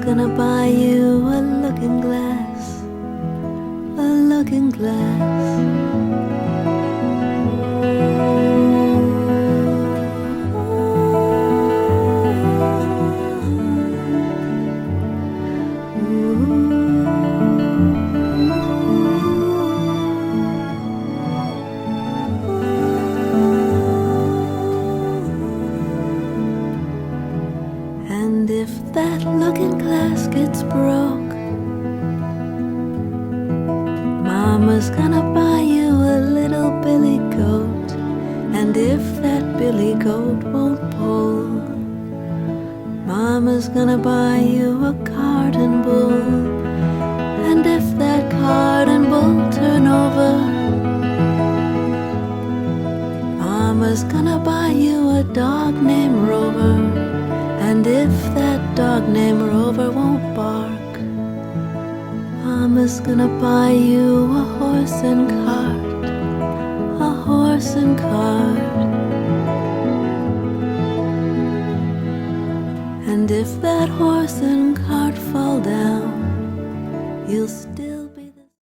gonna buy you a looking glass, a looking glass. And if that looking glass gets broke, Mama's gonna buy you a little billy goat. And if that billy goat won't pull, Mama's gonna buy you a cart and bull. And if that cart and bull turn over, Mama's gonna buy you a dog named Rover. And if that dog named Rover won't bark, Mama's gonna buy you a